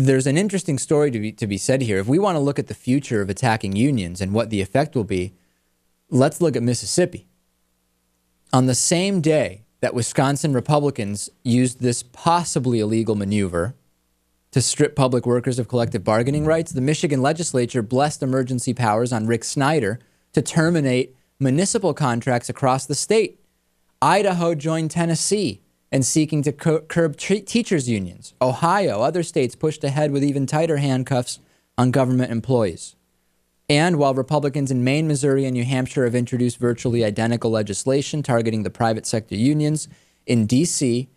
there's an interesting story to be said here. If we want to look at the future of attacking unions and what the effect will be, let's look at Mississippi. On the same day that Wisconsin Republicans used this possibly illegal maneuver to strip public workers of collective bargaining rights, the Michigan legislature blessed emergency powers on Rick Snyder to terminate municipal contracts across the state. Idaho joined Tennessee in seeking to curb teachers' unions. Ohio, other states pushed ahead with even tighter handcuffs on government employees. And while Republicans in Maine, Missouri, and New Hampshire have introduced virtually identical legislation targeting the private sector unions, in D.C.,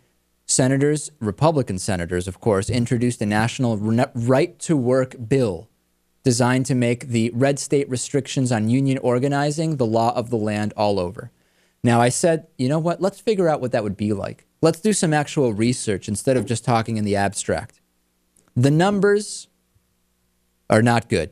senators, Republican senators, of course, introduced a national right-to-work bill designed to make the red state restrictions on union organizing the law of the land all over. Now, I said, you know what? Let's figure out what that would be like. Let's do some actual research instead of just talking in the abstract. The numbers are not good.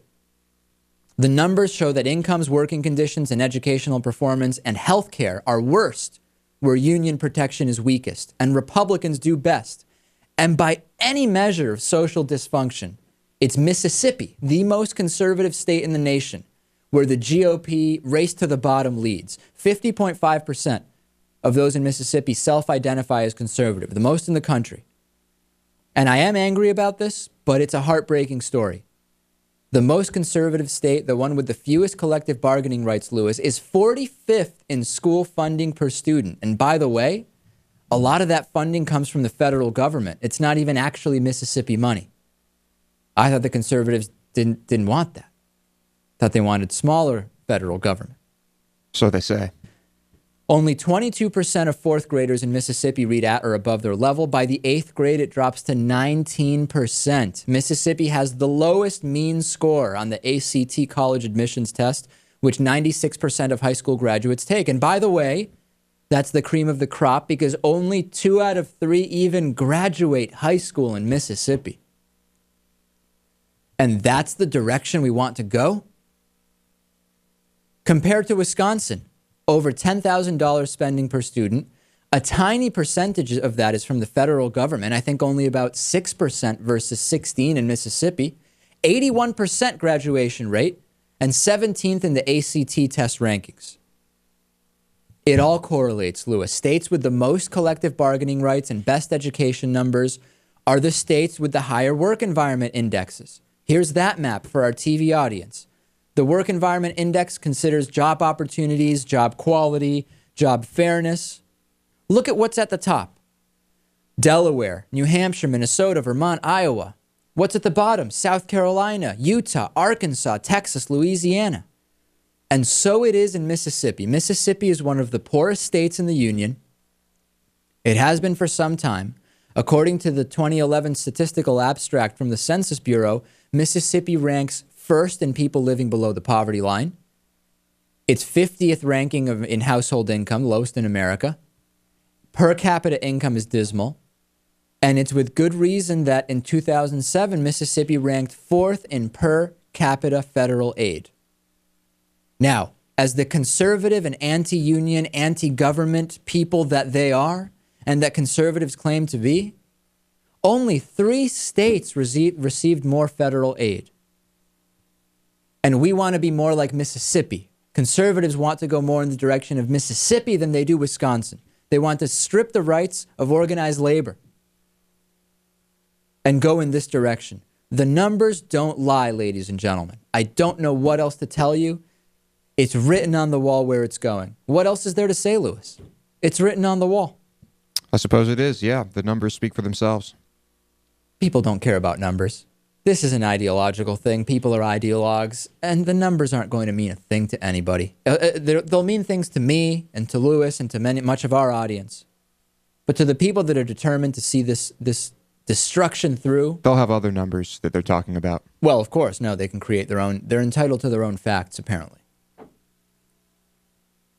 The numbers show that incomes, working conditions, and educational performance and health care are worst where union protection is weakest, and Republicans do best. And by any measure of social dysfunction, it's Mississippi, the most conservative state in the nation, where the GOP race to the bottom leads. 50.5% of those in Mississippi self-identify as conservative, the most in the country. And I am angry about this, but it's a heartbreaking story. The most conservative state, the one with the fewest collective bargaining rights, Lewis, is 45th in school funding per student. And by the way, a lot of that funding comes from the federal government. It's not even actually Mississippi money. I thought the conservatives didn't want that. Thought they wanted smaller federal government. So they say. Only 22% of fourth graders in Mississippi read at or above their level. By the eighth grade, it drops to 19%. Mississippi has the lowest mean score on the ACT college admissions test, which 96% of high school graduates take. And by the way, that's the cream of the crop because only 2 out of 3 even graduate high school in Mississippi. And that's the direction we want to go? Compared to Wisconsin, over $10,000 spending per student. A tiny percentage of that is from the federal government. I think only about 6% versus 16% in Mississippi. 81% graduation rate and 17th in the ACT test rankings. It all correlates, Lewis. States with the most collective bargaining rights and best education numbers are the states with the higher work environment indexes. Here's that map for our TV audience. The Work Environment Index considers job opportunities, job quality, job fairness. Look at what's at the top. Delaware, New Hampshire, Minnesota, Vermont, Iowa. What's at the bottom? South Carolina, Utah, Arkansas, Texas, Louisiana. And so it is in Mississippi. Mississippi is one of the poorest states in the union. It has been for some time. According to the 2011 statistical abstract from the Census Bureau, Mississippi ranks first in people living below the poverty line. It's 50th ranking in household income, lowest in America. Per capita income is dismal. And it's with good reason that in 2007, Mississippi ranked 4th in per capita federal aid. Now, as the conservative and anti-union, anti-government people that they are, and that conservatives claim to be, only 3 states received more federal aid. And we want to be more like Mississippi. Conservatives want to go more in the direction of Mississippi than they do Wisconsin. They want to strip the rights of organized labor and go in this direction. The numbers don't lie, ladies and gentlemen. I don't know what else to tell you. It's written on the wall where it's going. What else is there to say, Lewis? It's written on the wall. I suppose it is, yeah. The numbers speak for themselves. People don't care about numbers. This is an ideological thing. People are ideologues, and the numbers aren't going to mean a thing to anybody. They'll mean things to me and to Lewis and to much of our audience. But to the people that are determined to see this destruction through... They'll have other numbers that they're talking about. Well, of course. No, they can create their own. They're entitled to their own facts, apparently.